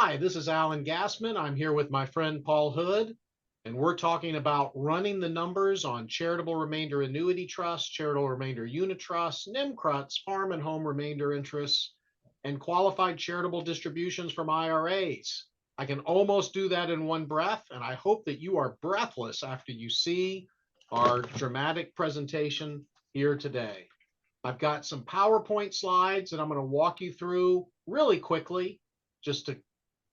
Hi, this is Alan Gassman. I'm here with my friend Paul Hood, and we're talking about running the numbers on charitable remainder annuity trusts, charitable remainder unit trusts, NIMCRUTs, farm and home remainder interests, and qualified charitable distributions from IRAs. I can almost do that in one breath, and I hope that you are breathless after you see our dramatic presentation here today. I've got some PowerPoint slides that I'm going to walk you through really quickly just to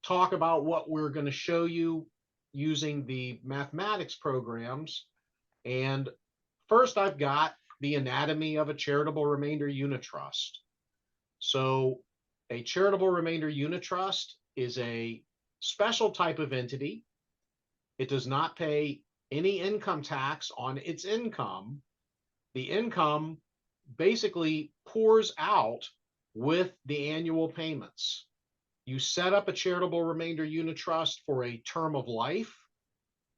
talk about what we're going to show you using the mathematics programs. And first, I've got the anatomy of a charitable remainder unit trust. So a charitable remainder unit trust is a special type of entity. It does not pay any income tax on its income. The income basically pours out with the annual payments. You set up a charitable remainder unit trust for a term of life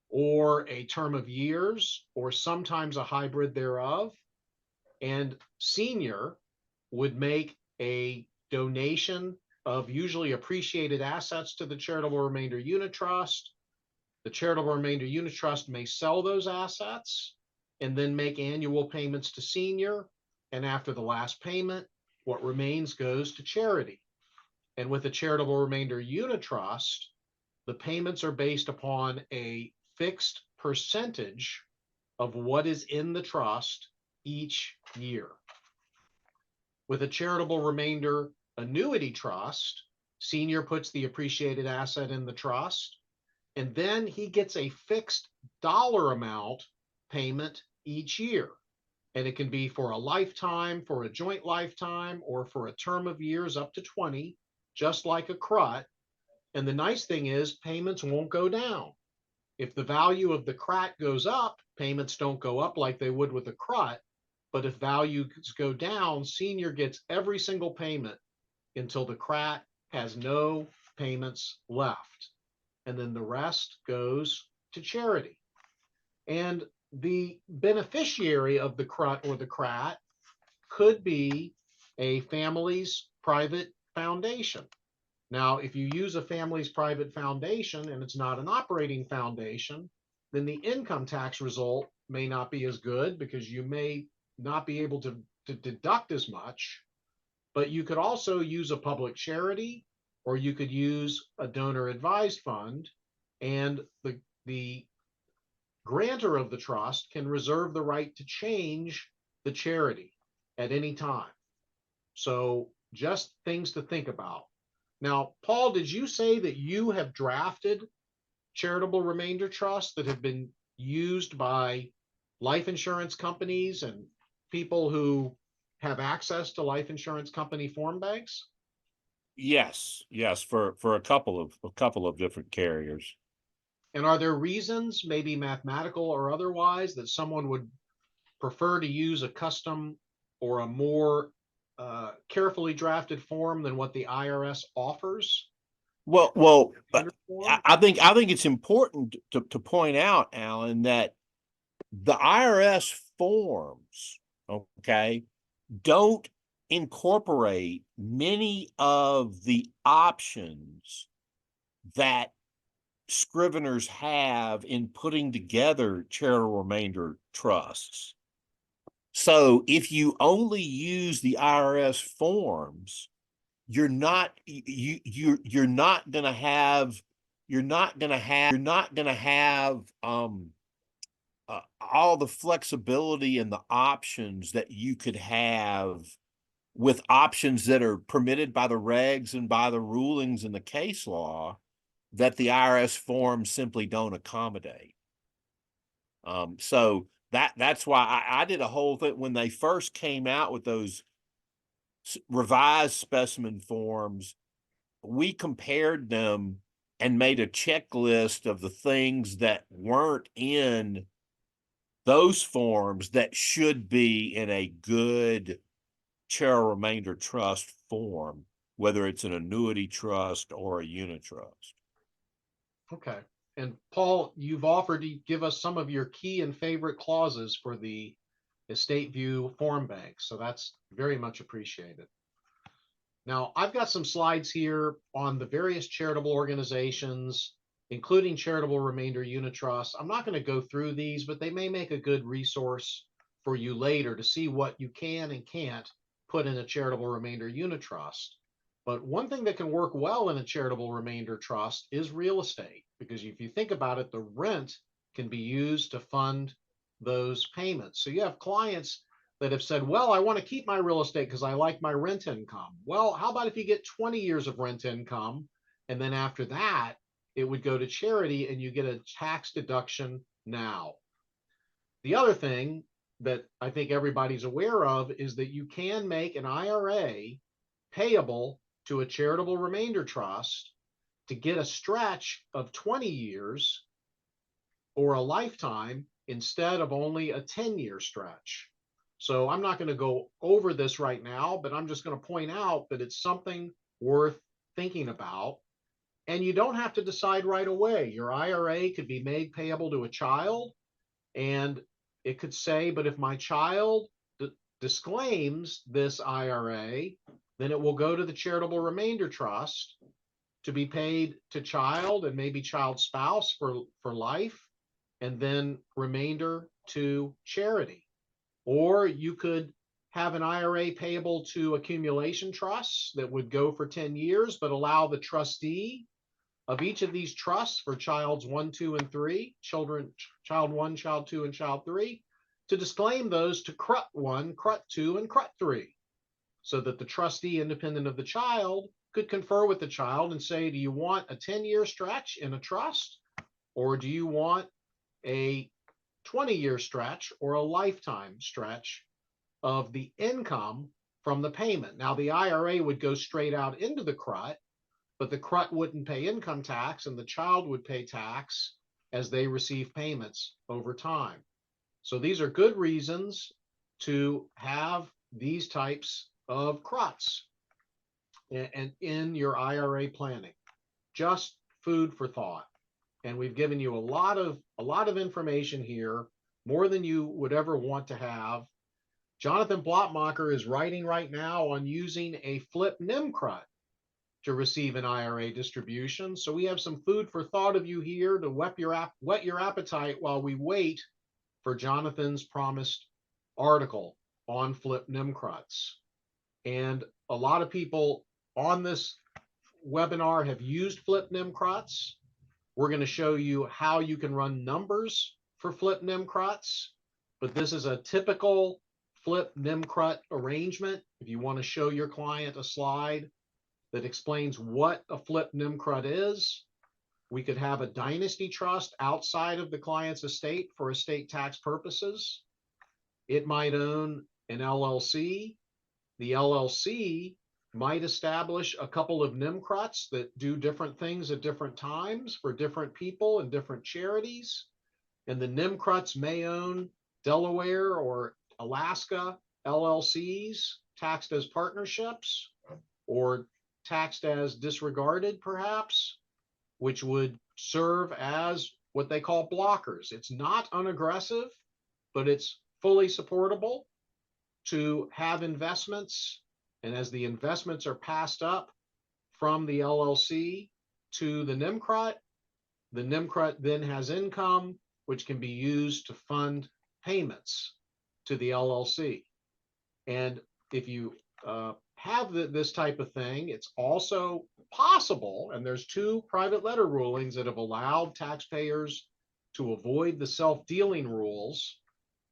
or a term of years, or sometimes a hybrid thereof. And senior would make a donation of usually appreciated assets to the charitable remainder unit trust. The charitable remainder unit trust may sell those assets and then make annual payments to senior. And after the last payment, what remains goes to charity. And with a charitable remainder unit trust, the payments are based upon a fixed percentage of what is in the trust each year. With a charitable remainder annuity trust, senior puts the appreciated asset in the trust, and then he gets a fixed dollar amount payment each year. And it can be for a lifetime, for a joint lifetime, or for a term of years up to 20, just like a CRUT. And the nice thing is payments won't go down. If the value of the CRAT goes up, payments don't go up like they would with a CRUT. But if values go down, senior gets every single payment until the CRAT has no payments left. And then the rest goes to charity. And the beneficiary of the CRUT or the CRAT could be a family's private foundation. Now, if you use a family's private foundation and it's not an operating foundation, then the income tax result may not be as good because you may not be able to deduct as much. But you could also use a public charity, or you could use a donor advised fund, and the grantor of the trust can reserve the right to change the charity at any time. So just things to think about. Now, Paul, did you say that you have drafted charitable remainder trusts that have been used by life insurance companies and people who have access to life insurance company form banks? Yes, for a couple of different carriers. And are there reasons, maybe mathematical or otherwise, that someone would prefer to use a custom or a more carefully drafted form than what the IRS offers? Well, Form? I think it's important to point out, Alan, that the IRS forms, okay, don't incorporate many of the options that scriveners have in putting together charitable remainder trusts. So if you only use the IRS forms, you're not gonna have all the flexibility and the options that you could have with options that are permitted by the regs and by the rulings in the case law that the IRS forms simply don't accommodate. So that's why I did a whole thing when they first came out with those revised specimen forms. We compared them and made a checklist of the things that weren't in those forms that should be in a good charitable remainder trust form, whether it's an annuity trust or a unit trust. Okay. And Paul, you've offered to give us some of your key and favorite clauses for the Estate View form bank. So that's very much appreciated. Now, I've got some slides here on the various charitable organizations, including Charitable Remainder Unit Trust. I'm not going to go through these, but they may make a good resource for you later to see what you can and can't put in a Charitable Remainder Unit Trust. But one thing that can work well in a Charitable Remainder Trust is real estate, because if you think about it, the rent can be used to fund those payments. So you have clients that have said, well, I want to keep my real estate because I like my rent income. Well, how about if you get 20 years of rent income, and then after that, it would go to charity and you get a tax deduction now. The other thing that I think everybody's aware of is that you can make an IRA payable to a charitable remainder trust to get a stretch of 20 years or a lifetime instead of only a 10-year stretch. So I'm not going to go over this right now, but I'm just going to point out that it's something worth thinking about. And you don't have to decide right away. Your IRA could be made payable to a child, and it could say, but if my child disclaims this IRA, then it will go to the charitable remainder trust to be paid to child and maybe child spouse for life, and then remainder to charity. Or you could have an IRA payable to accumulation trusts that would go for 10 years, but allow the trustee of each of these trusts for childs 1, 2, and 3, child 1, child 2, and child 3, to disclaim those to CRUT 1, CRUT 2, and CRUT 3, so that the trustee, independent of the child, could confer with the child and say, do you want a 10-year stretch in a trust, or do you want a 20-year stretch or a lifetime stretch of the income from the payment? Now, the IRA would go straight out into the CRUT, but the CRUT wouldn't pay income tax, and the child would pay tax as they receive payments over time. So these are good reasons to have these types of CRUTs and in your IRA planning. Just food for thought. And we've given you a lot of information here, more than you would ever want to have. Jonathan Blotmacher is writing right now on using a flip NIM CRUT to receive an IRA distribution. So we have some food for thought of you here to whet your appetite while we wait for Jonathan's promised article on flip NIM CRUTs. And a lot of people on this webinar have used flip NIM CRUTs. We're going to show you how you can run numbers for flip NIM CRUTs, but this is a typical flip NIM CRUT arrangement. If you want to show your client a slide that explains what a flip NIM CRUT is, we could have a dynasty trust outside of the client's estate for estate tax purposes. It might own an LLC. The LLC might establish a couple of NIM CRUTs that do different things at different times for different people and different charities. And the NIM CRUTs may own Delaware or Alaska LLCs taxed as partnerships or taxed as disregarded, perhaps, which would serve as what they call blockers. It's not unaggressive, but it's fully supportable to have investments. And as the investments are passed up from the LLC to the NIM CRUT then has income, which can be used to fund payments to the LLC. And if you have this type of thing, it's also possible, and there's 2 private letter rulings that have allowed taxpayers to avoid the self-dealing rules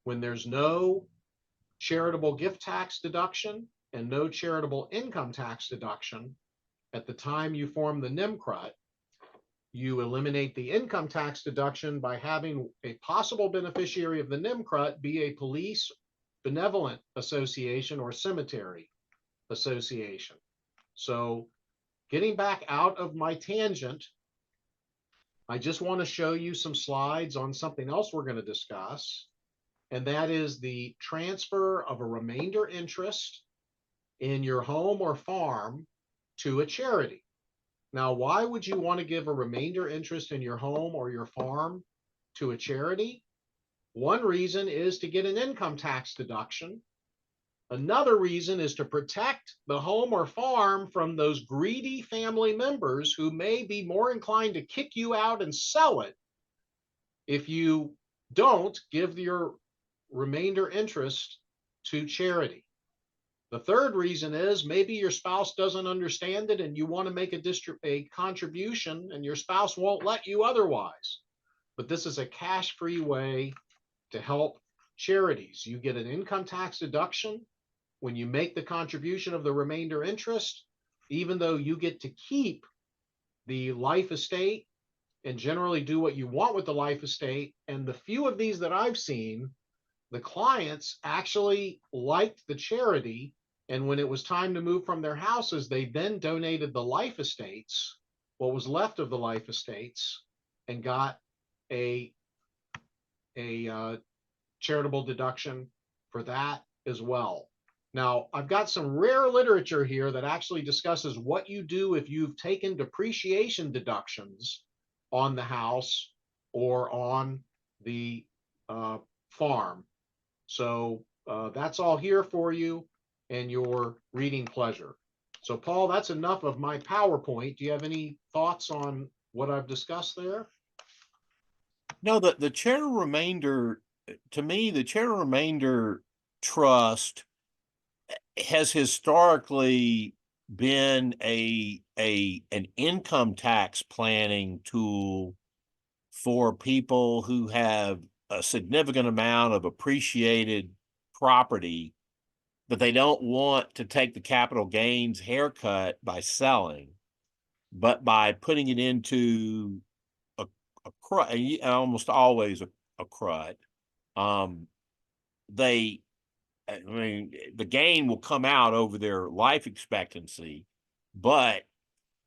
when there's no charitable gift tax deduction and no charitable income tax deduction. At the time you form the NIM CRUT, you eliminate the income tax deduction by having a possible beneficiary of the NIM CRUT be a police, benevolent association, or cemetery association. So getting back out of my tangent, I just want to show you some slides on something else we're going to discuss, and that is the transfer of a remainder interest in your home or farm to a charity. Now, why would you want to give a remainder interest in your home or your farm to a charity? One reason is to get an income tax deduction Another reason is to protect the home or farm from those greedy family members who may be more inclined to kick you out and sell it if you don't give your remainder interest to charity. The third reason is maybe your spouse doesn't understand it and you want to make a contribution and your spouse won't let you otherwise. But this is a cash-free way to help charities. You get an income tax deduction when you make the contribution of the remainder interest, even though you get to keep the life estate and generally do what you want with the life estate. And the few of these that I've seen, the clients actually liked the charity. And when it was time to move from their houses, they then donated the life estates, what was left of the life estates, and got a charitable deduction for that as well. Now, I've got some rare literature here that actually discusses what you do if you've taken depreciation deductions on the house or on the farm. So that's all here for you and your reading pleasure. So Paul, that's enough of my PowerPoint. Do you have any thoughts on what I've discussed there? No, the charitable remainder, to me, the charitable remainder trust has historically been an income tax planning tool for people who have a significant amount of appreciated property that they don't want to take the capital gains haircut by selling, but by putting it into a CRUD, almost always a CRUD. I mean, the gain will come out over their life expectancy, but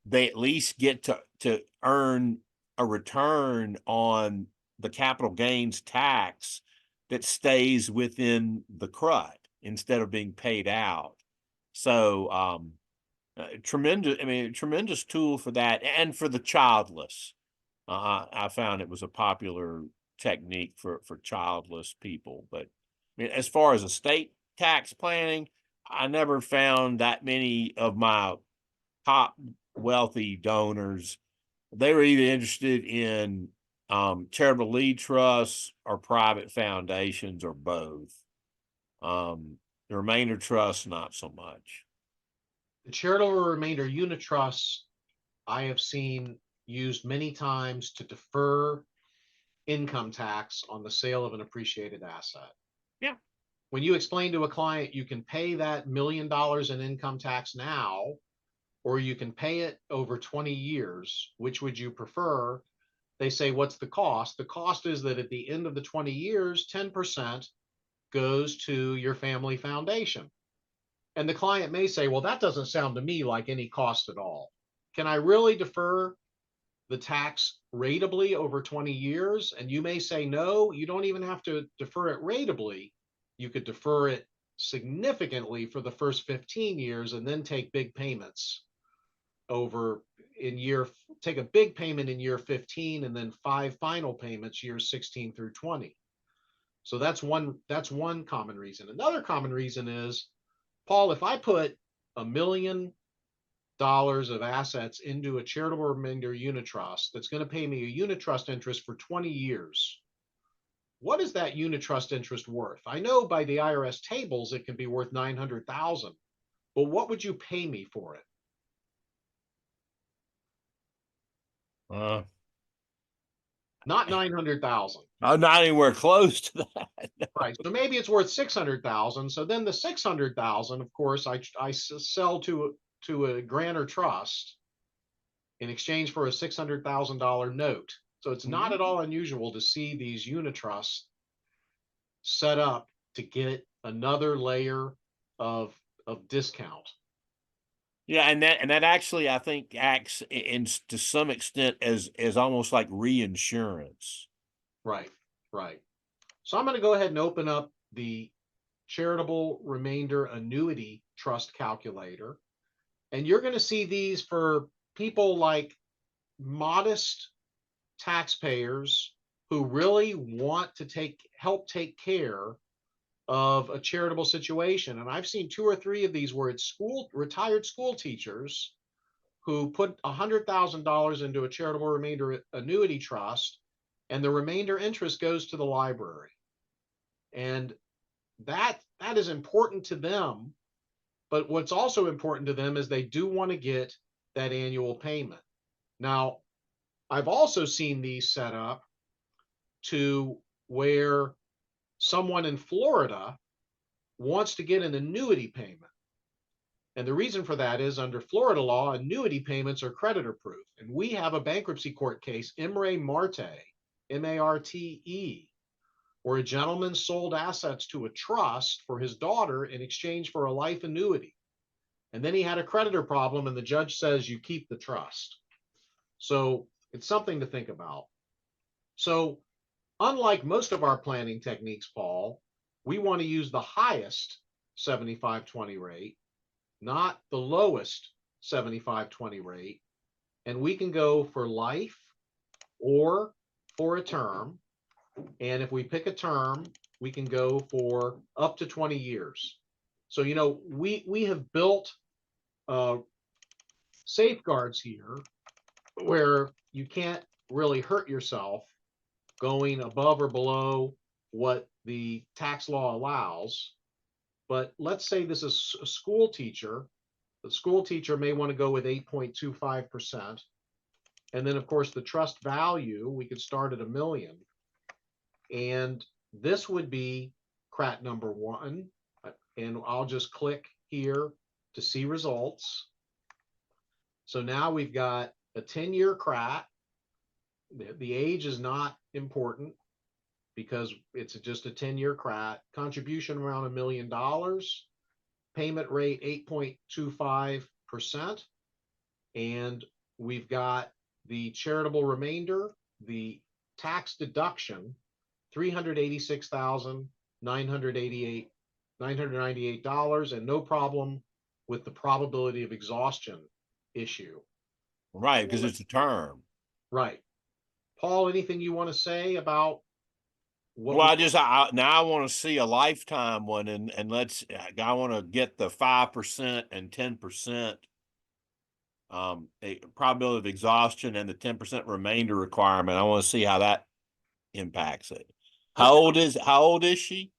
they at least get to earn a return on the capital gains tax that stays within the CRUD instead of being paid out. So tremendous tool for that, and for the childless. I found it was a popular technique for childless people. But I mean, as far as estate tax planning, I never found that many of my top wealthy donors. They were either interested in charitable lead trusts or private foundations or both. The remainder trust, not so much. The charitable remainder unit trusts I have seen used many times to defer income tax on the sale of an appreciated asset. Yeah. When you explain to a client you can pay that $1 million in income tax now, or you can pay it over 20 years, which would you prefer? They say, what's the cost? The cost is that at the end of the 20 years, 10% goes to your family foundation. And the client may say, well, that doesn't sound to me like any cost at all. Can I really defer the tax ratably over 20 years? And you may say, no, you don't even have to defer it ratably. You could defer it significantly for the first 15 years and then take big payments take a big payment in year 15 and then 5 final payments years 16 through 20. So that's one common reason. Another common reason is, Paul, if I put $1 million of assets into a charitable remainder unit trust that's going to pay me a unit trust interest for 20 years, what is that unit trust interest worth? I know by the IRS tables it can be worth $900,000, but what would you pay me for it? Not 900,000. Not anywhere close to that. Right. So maybe it's worth 600,000. So then the 600,000, of course, I sell to a grantor trust in exchange for a $600,000 note. So it's not at all unusual to see these unit trusts set up to get another layer of discount. Yeah, and that actually, I think, acts in to some extent as almost like reinsurance. Right, right. So I'm going to go ahead and open up the charitable remainder annuity trust calculator. And you're going to see these for people like modest taxpayers who really want to help take care of a charitable situation. And I've seen 2 or 3 of these where it's retired school teachers who put $100,000 into a charitable remainder annuity trust, and the remainder interest goes to the library. And that is important to them. But what's also important to them is they do want to get that annual payment. Now, I've also seen these set up to where someone in Florida wants to get an annuity payment. And the reason for that is under Florida law, annuity payments are creditor proof. And we have a bankruptcy court case, Imre Marte, Marte, where a gentleman sold assets to a trust for his daughter in exchange for a life annuity. And then he had a creditor problem, and the judge says you keep the trust. So it's something to think about. So, unlike most of our planning techniques, Paul, we want to use the highest 75/20 rate, not the lowest 75/20 rate. And we can go for life or for a term. And if we pick a term, we can go for up to 20 years. So, we have built safeguards here where you can't really hurt yourself going above or below what the tax law allows. But let's say this is a school teacher. The school teacher may want to go with 8.25%. And then, of course, the trust value, we could start at $1 million. And this would be CRAT number 1. And I'll just click here to see results. So now we've got a 10-year CRAT. The age is not important because it's just a 10-year CRAT. Contribution around $1 million. Payment rate 8.25%. And we've got the charitable remainder, the tax deduction, $386,998, and no problem with the probability of exhaustion issue. Right, because it's a term. Right. Paul, anything you want to say about what? Well, now I want to see a lifetime one, and I want to get the 5% and 10% a probability of exhaustion and the 10% remainder requirement. I want to see how that impacts it. How old is she?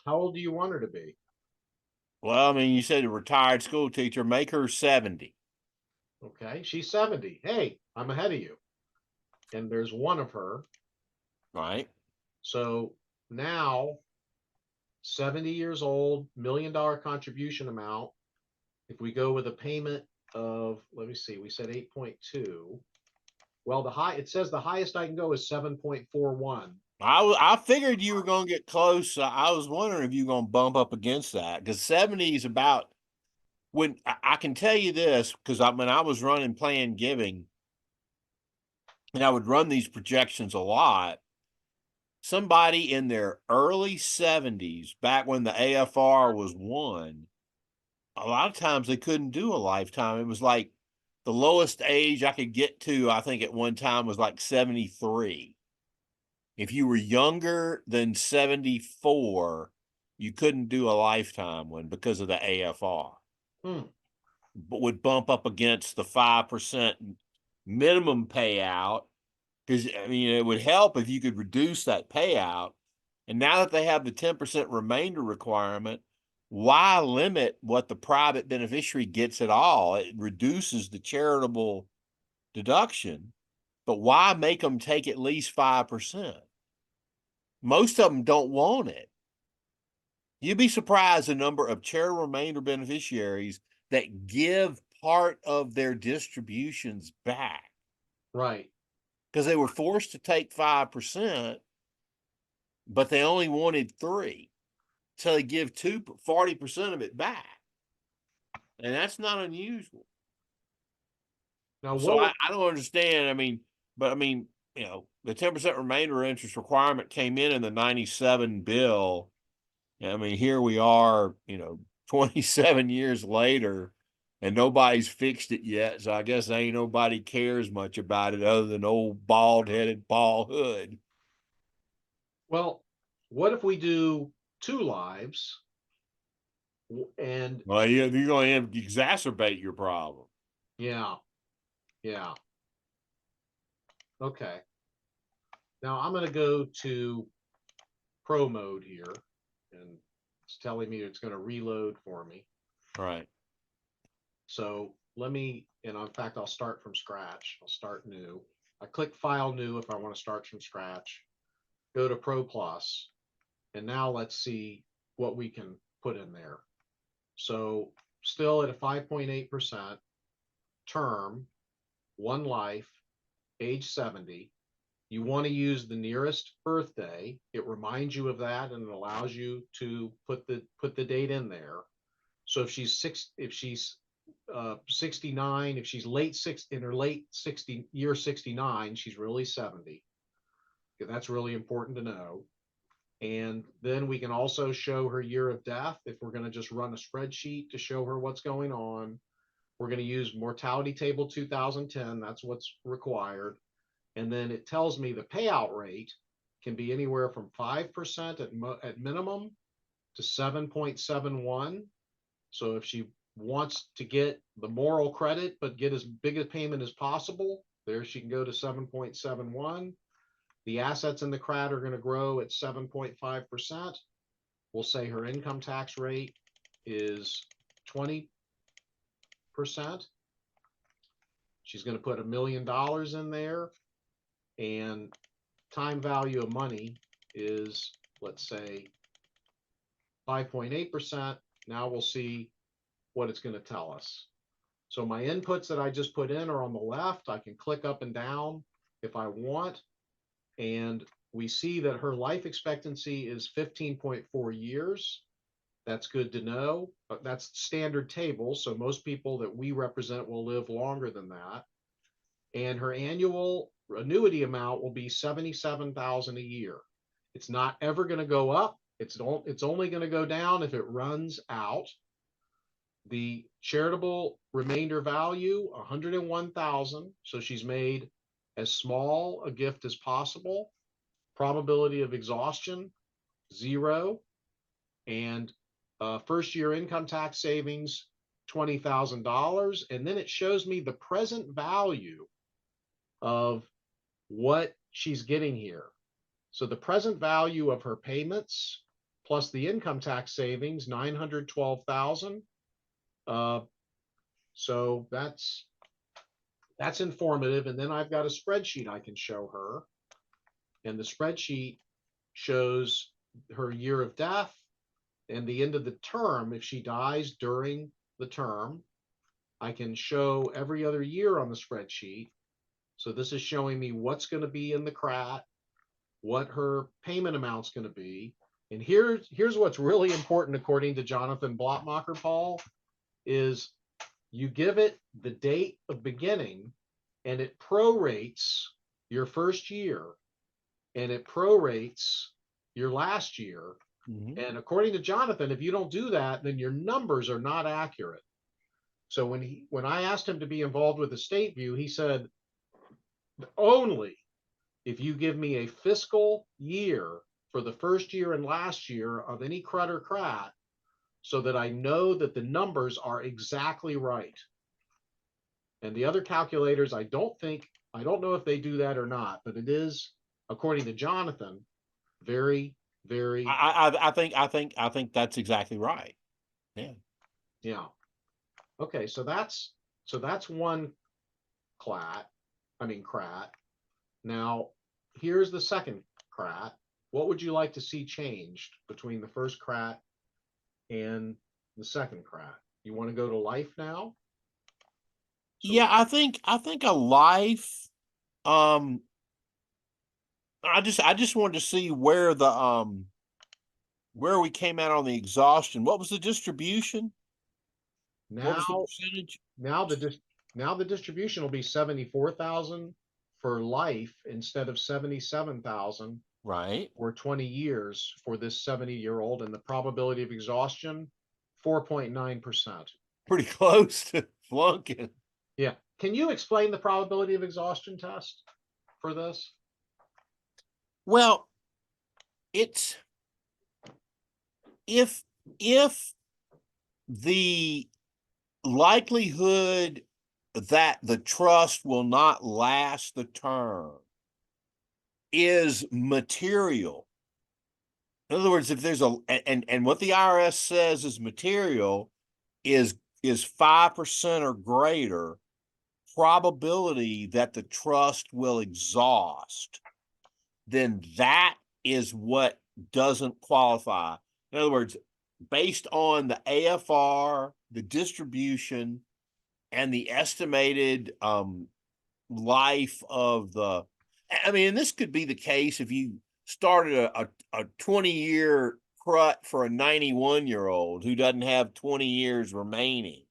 How old do you want her to be? Well, I mean, you said a retired school teacher. Make her 70. Okay, she's 70. Hey, I'm ahead of you. And there's one of her. Right. So now 70 years old, $1 million contribution amount. If we go with a payment of, let me see, we said 8.2. Well, it says the highest I can go is 7.41. I figured you were going to get close. I was wondering if you were going to bump up against that, because 70 is about, when I can tell you this, because when I was running Plan Giving, and I would run these projections a lot, somebody in their early 70s, back when the AFR was 1, a lot of times they couldn't do a lifetime. It was like the lowest age I could get to, I think at one time, was like 73. If you were younger than 74, you couldn't do a lifetime one because of the AFR. But would bump up against the 5% minimum payout, because I mean, it would help if you could reduce that payout. And now that they have the 10% remainder requirement, why limit what the private beneficiary gets at all? It reduces the charitable deduction, but why make them take at least 5%? Most of them don't want it. You'd be surprised the number of charitable remainder beneficiaries that give part of their distributions back. Right. Because they were forced to take 5%, but they only wanted 3%. So they give 40% of it back. And that's not unusual. Now, so I don't understand. I mean, the 10% remainder interest requirement came in the 97 bill. I mean, here we are, 27 years later, and nobody's fixed it yet. So I guess ain't nobody cares much about it other than old bald-headed Paul Hood. Well, what if we do 2 lives. And Well, you're going to exacerbate your problem. yeah, yeah. Okay. Now I'm going to go to pro mode here, and it's telling me it's going to reload for me. Right. So let me, and in fact, I'll start from scratch. I'll start new. I click file new if I want to start from scratch. Go to Pro Plus, and now let's see what we can put in there. So still at a 5.8% term, 1 life, age 70. You want to use the nearest birthday. It reminds you of that and it allows you to put the date in there. So if she's 69, if she's in her late 69, she's really 70. That's really important to know. And then we can also show her year of death. If we're going to just run a spreadsheet to show her what's going on, we're going to use mortality table 2010. That's what's required. And then it tells me the payout rate can be anywhere from 5% at minimum to 7.71. So if she wants to get the moral credit, but get as big a payment as possible, there she can go to 7.71. The assets in the CRAD are going to grow at 7.5%. We'll say her income tax rate is 20%. She's going to put $1 million in there, and time value of money is, let's say, 5.8%. Now we'll see what it's going to tell us. So my inputs that I just put in are on the left. I can click up and down if I want. And we see that her life expectancy is 15.4 years. That's good to know. But that's standard table. So most people that we represent will live longer than that. And her annual annuity amount will be $77,000 a year. It's not ever going to go up. It's only going to go down if it runs out. The charitable remainder value, 101,000. So she's made as small a gift as possible. Probability of exhaustion, 0. And first year income tax savings, $20,000. And then it shows me the present value of what she's getting here. So the present value of her payments plus the income tax savings, 912,000. So that's informative. And then I've got a spreadsheet I can show her. And the spreadsheet shows her year of death and the end of the term. If she dies during the term, I can show every other year on the spreadsheet. So this is showing me what's going to be in the CRAT, what her payment amount's going to be. And here's what's really important according to Jonathan Blotmacher, Paul, is you give it the date of beginning and it prorates your first year and it prorates your last year. Mm-hmm. And according to Jonathan, if you don't do that, then your numbers are not accurate. So when I asked him to be involved with Estate View, he said, only if you give me a fiscal year for the first year and last year of any CRUD or CRAT, so that I know that the numbers are exactly right. And the other calculators, I don't know if they do that or not, but it is, according to Jonathan, very, very. I think that's exactly right. Yeah. Yeah. Okay, so that's one CRAT. Now, here's the second CRAT. What would you like to see changed between the first CRAT and the second CRAT? You want to go to life now? So, yeah, I think a life. I just wanted to see where the where we came out on the exhaustion. What was the distribution? Now, what was the percentage? Now the distribution will be 74,000 for life instead of 77,000. Right. For 20 years for this 70-year-old, and the probability of exhaustion, 4.9%. Pretty close to flunking. Yeah. Can you explain the probability of exhaustion test for this? Well, it's if the likelihood that the trust will not last the term is material. In other words, if there's and what the IRS says is material is 5% or greater probability that the trust will exhaust, then that is what doesn't qualify. In other words, based on the AFR, the distribution, and the estimated life of the, I mean, and this could be the case if you started a 20-year CRUT for a 91-year-old who doesn't have 20 years remaining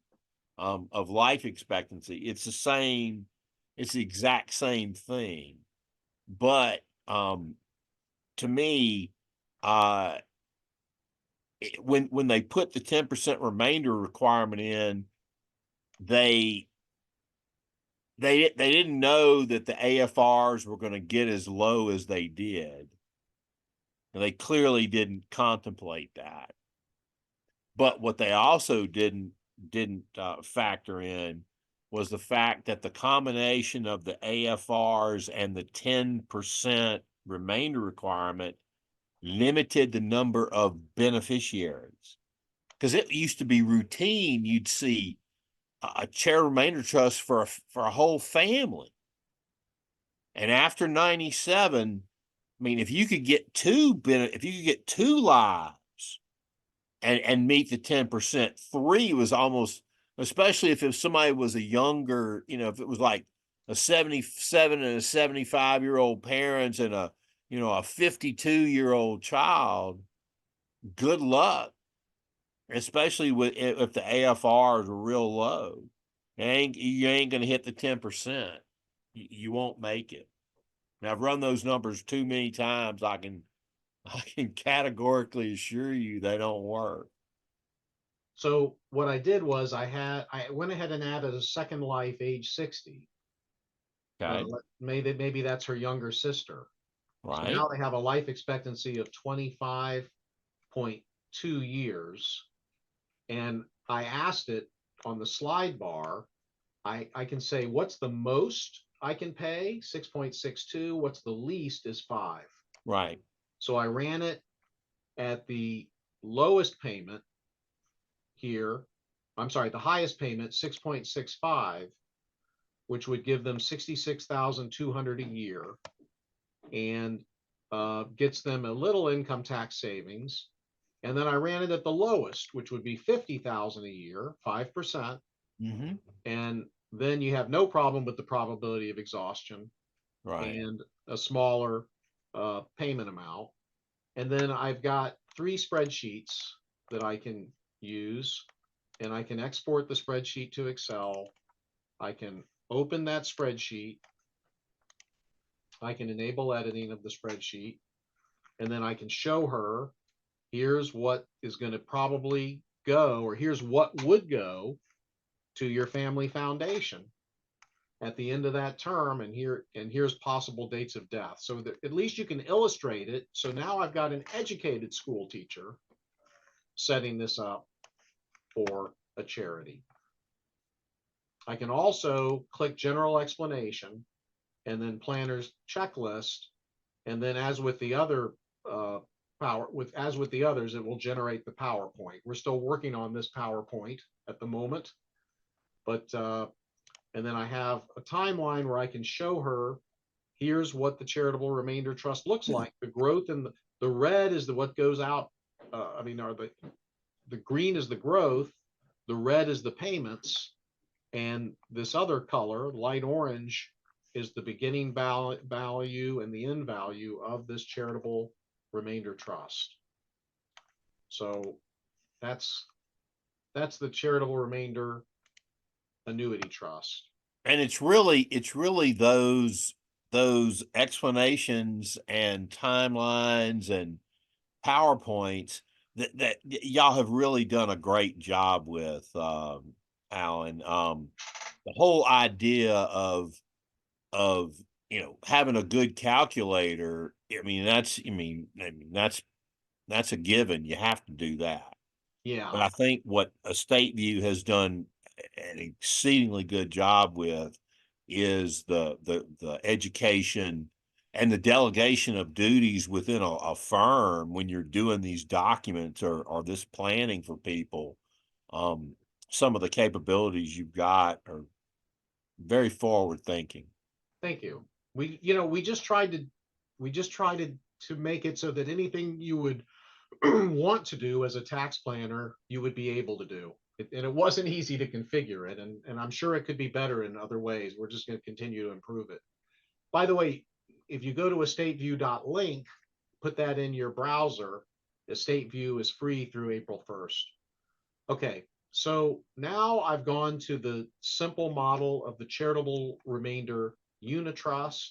of life expectancy. It's the exact same thing. But to me, when they put the 10% remainder requirement in, they didn't know that the AFRs were going to get as low as they did. And they clearly didn't contemplate that. But what they also didn't factor in was the fact that the combination of the AFRs and the 10% remainder requirement limited the number of beneficiaries. Because it used to be routine, you'd see a charitable remainder trust for a whole family. And after 97, I mean, if you could get two lives and meet the 10%, 3 was almost, especially if somebody was a younger, if it was like a 77 and a 75-year-old parents and a 52-year-old child, good luck. Especially if the AFRs are real low. You ain't going to hit the 10%. You won't make it. Now, I've run those numbers too many times. I can categorically assure you they don't work. So what I did was I went ahead and added a second life, age 60. Okay. Maybe that's her younger sister. Right. So now they have a life expectancy of 25.2 years. And I asked it on the slide bar, I can say, what's the most I can pay? 6.62. What's the least is 5. Right. So I ran it at the lowest payment here. I'm sorry, the highest payment, 6.65, which would give them 66,200 a year and gets them a little income tax savings. And then I ran it at the lowest, which would be 50,000 a year, 5%. Mm-hmm. And then you have no problem with the probability of exhaustion. Right. And a smaller payment amount. And then I've got 3 spreadsheets that I can use, and I can export the spreadsheet to Excel. I can open that spreadsheet. I can enable editing of the spreadsheet, and then I can show her, here's what is going to probably go, or here's what would go to your family foundation at the end of that term, and here's possible dates of death, so that at least you can illustrate it. So now I've got an educated school teacher setting this up for a charity. I can also click general explanation and then planner's checklist, and then as with the other as with the others, it will generate the PowerPoint. We're still working on this PowerPoint at the moment, but and then I have a timeline where I can show her, here's what the charitable remainder trust looks like. The growth in the red is what goes out. The green is the growth, the red is the payments, and this other color, light orange, is the beginning value and the end value of this charitable remainder trust. So that's the charitable remainder annuity trust. And it's really those explanations and timelines and PowerPoints that y'all have really done a great job with, Alan. The whole idea of having a good calculator. I mean, that's That's a given. You have to do that. Yeah. But I think what Estate View has done an exceedingly good job with is the education and the delegation of duties within a firm when you're doing these documents or this planning for people. Some of the capabilities you've got are very forward thinking. Thank you. We just tried to make it so that anything you would want to do as a tax planner, you would be able to do. And it wasn't easy to configure it, and I'm sure it could be better in other ways. We're just going to continue to improve it. By the way, if you go to estateview.link, put that in your browser. Estate View is free through April 1st. Okay, so now I've gone to the simple model of the charitable remainder unitrust.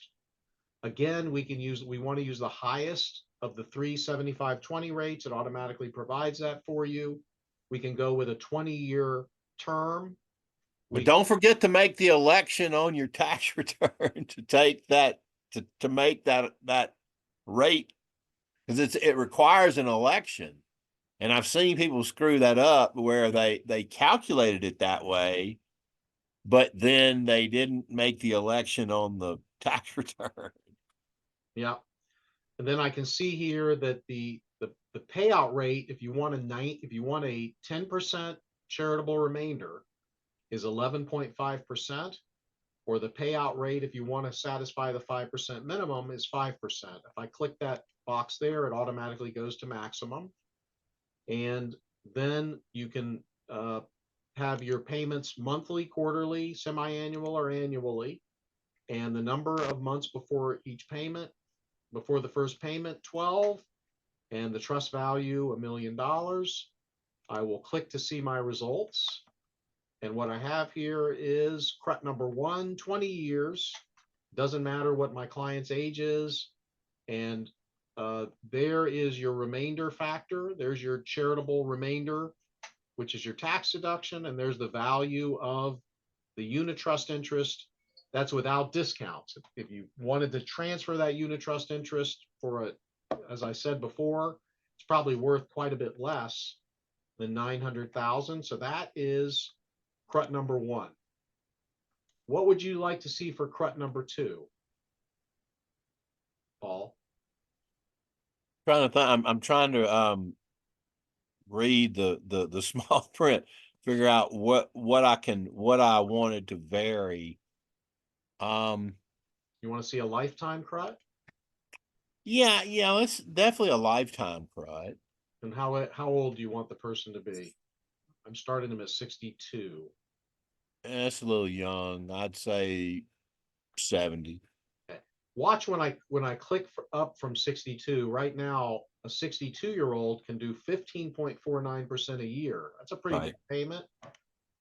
Again, we want to use the highest of the 375/20 rates. It automatically provides that for you. We can go with a 20-year term. But don't forget to make the election on your tax return to take that to make that rate, because it requires an election. And I've seen people screw that up where they calculated it that way, but then they didn't make the election on the tax return. Yeah. And then I can see here that the payout rate, if you want a 10% charitable remainder, is 11.5%, or the payout rate, if you want to satisfy the 5% minimum, is 5%. If I click that box there, it automatically goes to maximum. And then you can have your payments monthly, quarterly, semi-annual, or annually. And the number of months before each payment, before the first payment, 12, and the trust value, $1 million. I will click to see my results. And what I have here is CRUT number 1, 20 years. Doesn't matter what my client's age is. And there is your remainder factor. There's your charitable remainder, which is your tax deduction. And there's the value of the unit trust interest. That's without discounts. If you wanted to transfer that unit trust interest for as I said before, it's probably worth quite a bit less than 900,000. So that is CRUT number 1. What would you like to see for CRUT number 2, Paul? Trying to think, I'm trying to read the small print, figure out what I wanted to vary. You want to see a lifetime CRUT? Yeah, it's definitely a lifetime CRUT. And how old do you want the person to be? I'm starting them at 62. That's a little young. I'd say 70. Okay. Watch when I click up from 62. Right now, a 62-year-old can do 15.49% a year. That's a pretty big payment.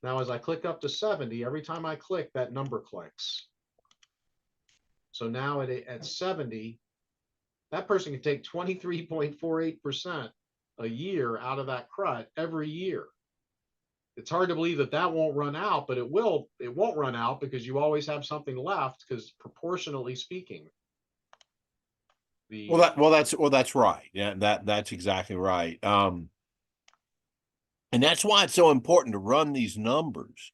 Now, as I click up to 70, every time I click, that number clicks. So now at 70, that person can take 23.48% a year out of that CRUT every year. It's hard to believe that won't run out, but it will. It won't run out because you always have something left, because proportionally speaking. That's right. Yeah, that's exactly right. And that's why it's so important to run these numbers.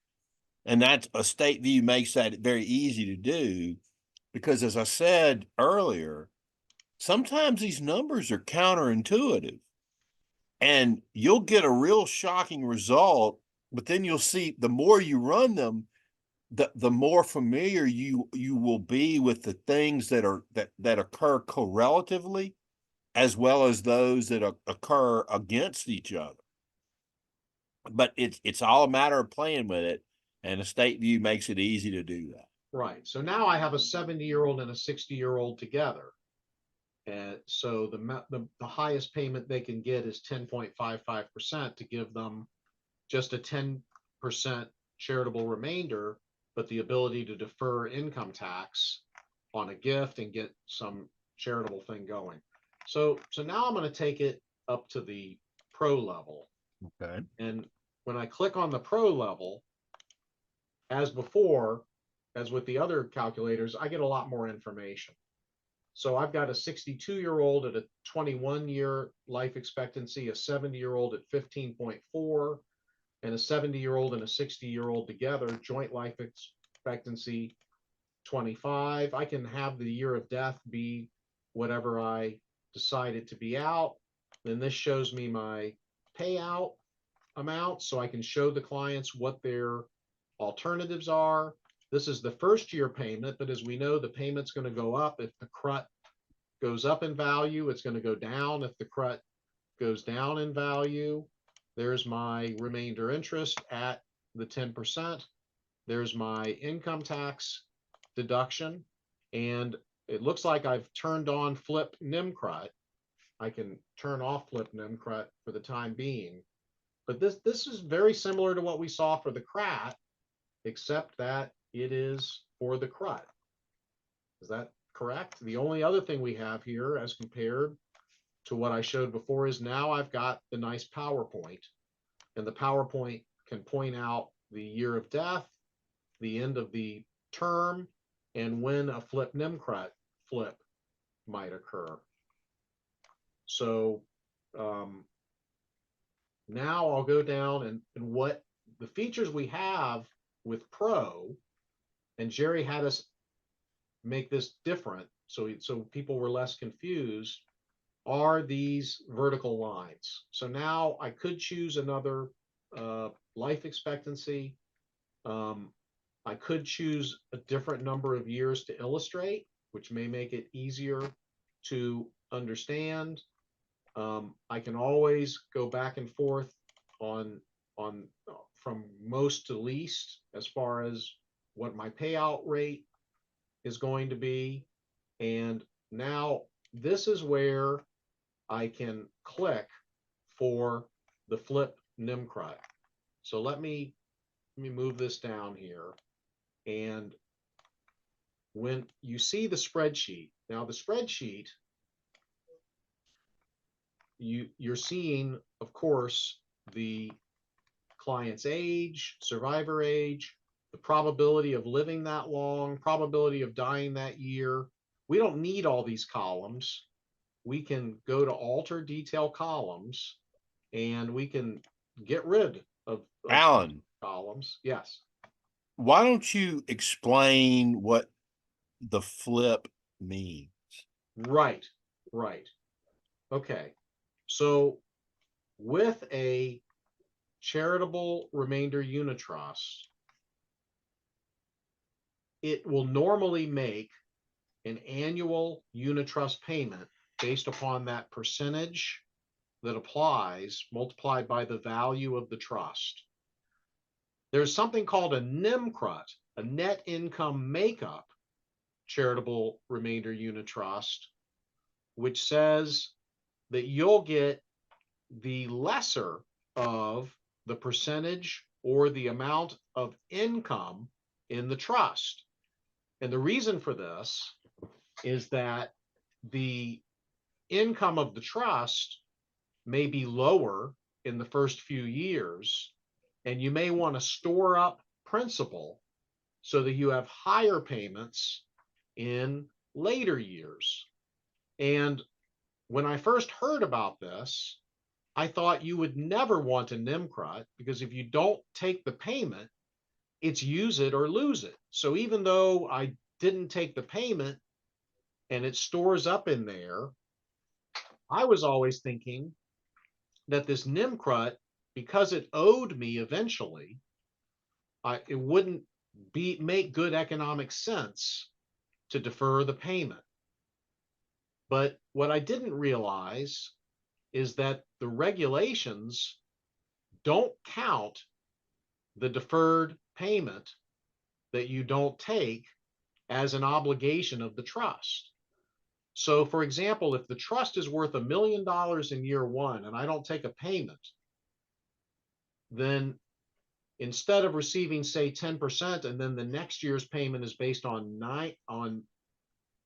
And that Estate View makes that very easy to do, because as I said earlier, sometimes these numbers are counterintuitive and you'll get a real shocking result, but then you'll see the more you run them, the more familiar you will be with the things that occur correlatively, as well as those that occur against each other. But it's all a matter of playing with it, and Estate View makes it easy to do that. Right. So now I have a 70-year-old and a 60-year-old together. And so the highest payment they can get is 10.55% to give them just a 10% charitable remainder, but the ability to defer income tax on a gift and get some charitable thing going. So now I'm going to take it up to the pro level. Okay. And when I click on the pro level, as before, as with the other calculators, I get a lot more information. So I've got a 62-year-old at a 21-year life expectancy, a 70-year-old at 15.4, and a 70-year-old and a 60-year-old together, joint life expectancy 25. I can have the year of death be whatever I decide it to be out. Then this shows me my payout amount, so I can show the clients what their alternatives are. This is the first year payment, but as we know, the payment's going to go up. If the CRUT goes up in value, it's going to go down. If the CRUT goes down in value, there's my remainder interest at the 10%. There's my income tax deduction. And it looks like I've turned on Flip NIMCRUT. I can turn off Flip NIMCRUT for the time being. But this is very similar to what we saw for the CRAT, except that it is for the CRUT. Is that correct? The only other thing we have here as compared to what I showed before is now I've got the nice PowerPoint, and the PowerPoint can point out the year of death, the end of the term, and when a Flip NIMCRUT flip might occur. So now I'll go down and what the features we have with Pro, and Jerry had us make this different so people were less confused, are these vertical lines. So now I could choose another life expectancy. I could choose a different number of years to illustrate, which may make it easier to understand. I can always go back and forth on from most to least as far as what my payout rate is going to be. And now this is where I can click for the Flip NIMCRUT. So let me move this down here. And when you see the spreadsheet, now the spreadsheet, you're seeing, of course, the client's age, survivor age, the probability of living that long, probability of dying that year. We don't need all these columns. We can go to alter detail columns, and we can get rid of Alan, columns. Yes. why don't you explain what the flip means? Right. Okay. So with a charitable remainder unitrust, it will normally make an annual unitrust payment based upon that percentage that applies multiplied by the value of the trust. There's something called a NIMCRUT, a net income makeup charitable remainder unitrust, which says that you'll get the lesser of the percentage or the amount of income in the trust. And the reason for this is that the income of the trust may be lower in the first few years, and you may want to store up principal so that you have higher payments in later years. And when I first heard about this, I thought you would never want a NIMCRUT, because if you don't take the payment, it's use it or lose it. So even though I didn't take the payment and it stores up in there, I was always thinking that this NIMCRUT, because it owed me eventually, it wouldn't make good economic sense to defer the payment. But what I didn't realize is that the regulations don't count the deferred payment that you don't take as an obligation of the trust. So for example, if the trust is worth $1 million in year one and I don't take a payment, then instead of receiving, say, 10%, and then the next year's payment is based on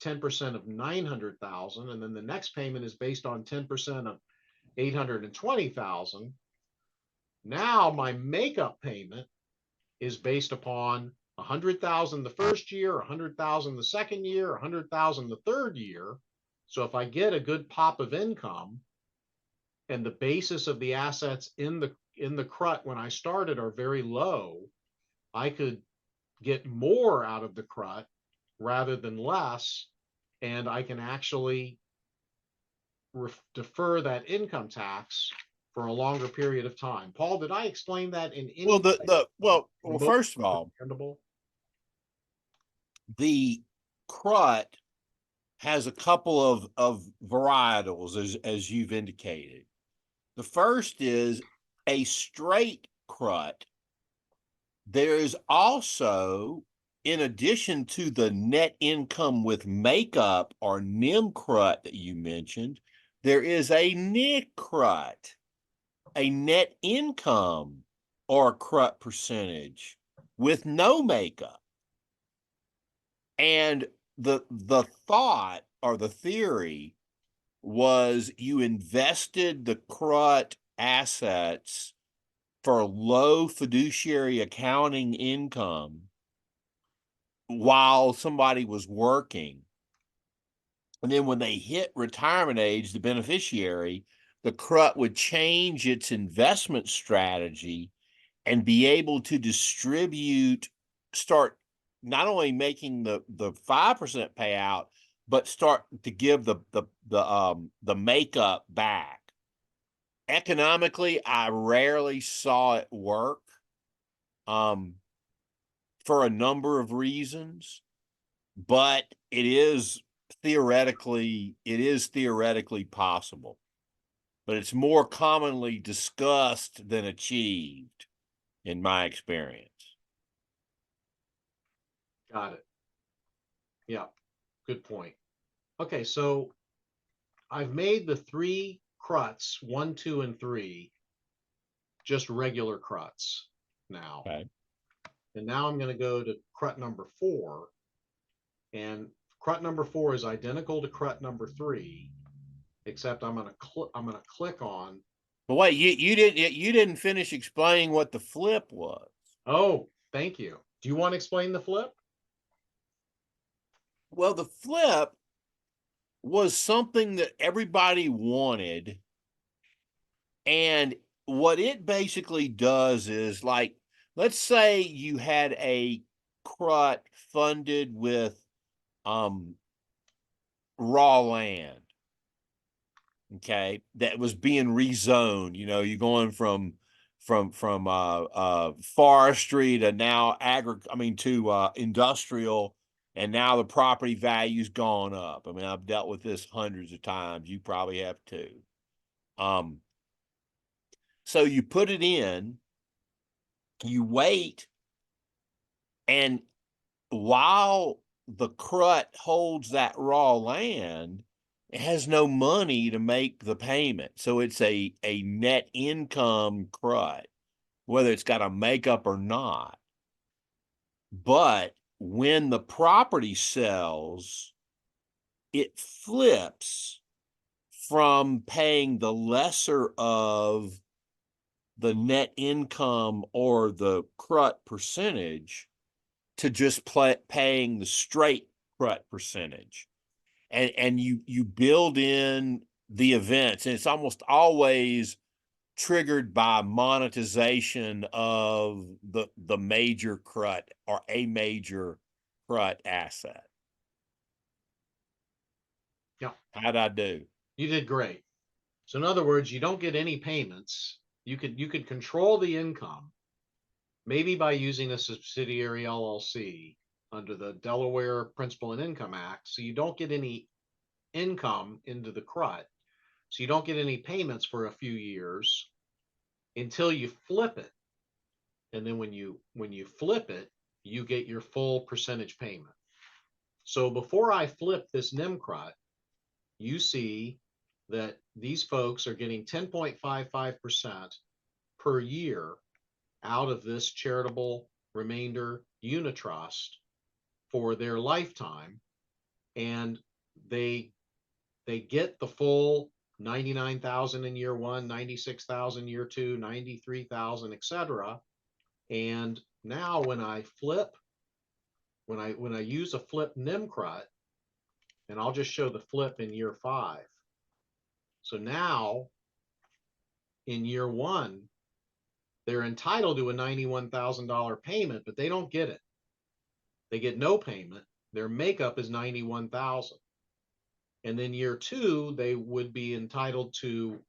10% of 900,000, and then the next payment is based on 10% of 820,000. Now my makeup payment is based upon 100,000 the first year, 100,000 the second year, 100,000 the third year. So if I get a good pop of income and the basis of the assets in the CRUT when I started are very low, I could get more out of the CRUT rather than less, and I can actually defer that income tax for a longer period of time. Paul, did I explain that in Well, any well, first of all, understandable? the CRUT has a couple of varietals, as you've indicated. The first is a straight CRUT. There is also, in addition to the net income with makeup or NIM CRUT that you mentioned, there is a NIC CRUT, a net income or CRUT percentage with no makeup. And the thought or the theory was you invested the CRUT assets for low fiduciary accounting income while somebody was working. And then when they hit retirement age, the beneficiary, the CRUT would change its investment strategy and be able to distribute, start not only making the 5% payout, but start to give the makeup back. Economically, I rarely saw it work, for a number of reasons, but it is theoretically possible. But it's more commonly discussed than achieved, in my experience. Got it. Yeah, good point. Okay, so I've made the 3 CRUTs, 1, 2, and 3, just regular CRUTs now. Okay. And now I'm going to go to CRUT number 4. And CRUT number 4 is identical to CRUT number 3, except I'm going to click on. But wait, you didn't finish explaining what the flip was. Oh, thank you. Do you want to explain the flip? Well, the flip was something that everybody wanted. And what it basically does is, like, let's say you had a CRUT funded with raw land, okay, that was being rezoned. You know, you're going from forestry to now to industrial, and now the property value's gone up. I mean, I've dealt with this hundreds of times. You probably have too. So you put it in, you wait, and while the CRUT holds that raw land, it has no money to make the payment. So it's a net income CRUT, whether it's got a makeup or not. But when the property sells, it flips from paying the lesser of the net income or the CRUT percentage to just paying the straight CRUT percentage. And you build in the events, and it's almost always triggered by monetization of the major CRUT or a major CRUT asset. Yeah. How'd I do? You did great. So in other words, you don't get any payments. You could control the income, maybe by using a subsidiary LLC under the Delaware Principal and Income Act. So you don't get any income into the CRUT. So you don't get any payments for a few years until you flip it. And then when you flip it, you get your full percentage payment. So before I flip this NIM CRUT, you see that these folks are getting 10.55% per year out of this charitable remainder unit trust for their lifetime, and they get the full 99,000 in year 1, 96,000 year 2, 93,000, etc. And now when I flip when I use a flip NIMCRUT, and I'll just show the flip in year 5. So now in year 1, they're entitled to a $91,000 payment, but they don't get it. They get no payment. Their makeup is $91,000. And then year 2, they would be entitled to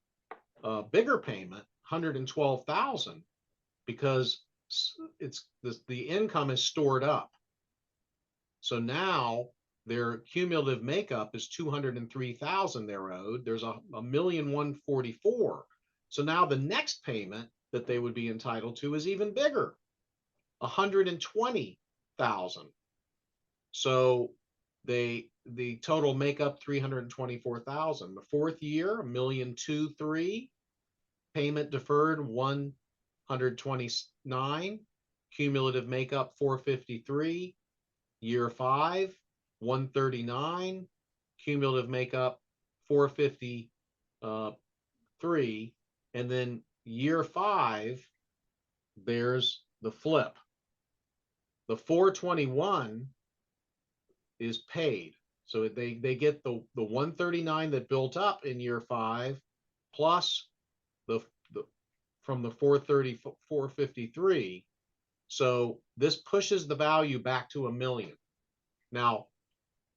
a bigger payment, $112,000, because it's the income is stored up. So now their cumulative makeup is $203,000 they're owed. There's a $1,144,000. So now the next payment that they would be entitled to is even bigger, $120,000. So the total makeup $324,000. The 4th year, $1,223,000. Payment deferred $129,000. Cumulative makeup $453,000. Year 5, $139,000. Cumulative makeup $453,000. And then year 5, there's the flip. The $421,000 is paid. So they get the $139,000 that built up in year 5 plus the from the $453,000. So this pushes the value back to $1 million. Now,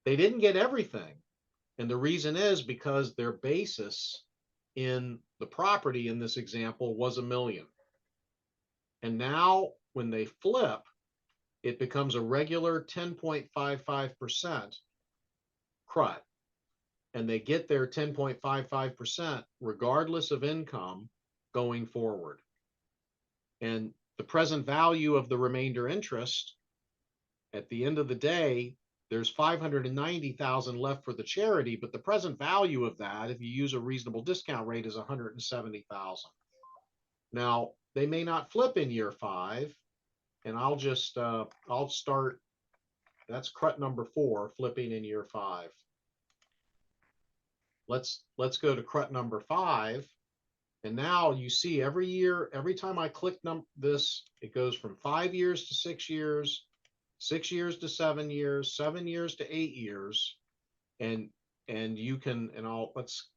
they didn't get everything. And the reason is because their basis in the property in this example was $1 million. And now when they flip, it becomes a regular 10.55% CRUT. And they get their 10.55% regardless of income going forward. And the present value of the remainder interest, at the end of the day, there's $590,000 left for the charity, but the present value of that, if you use a reasonable discount rate, is $170,000. Now, they may not flip in year 5, and I'll just I'll start. That's CRUT number 4, flipping in year 5. Let's go to CRUT number 5. And now you see every year, every time I click this, it goes from 5 years to 6 years, 6 years to 7 years, 7 years to 8 years. And you can, and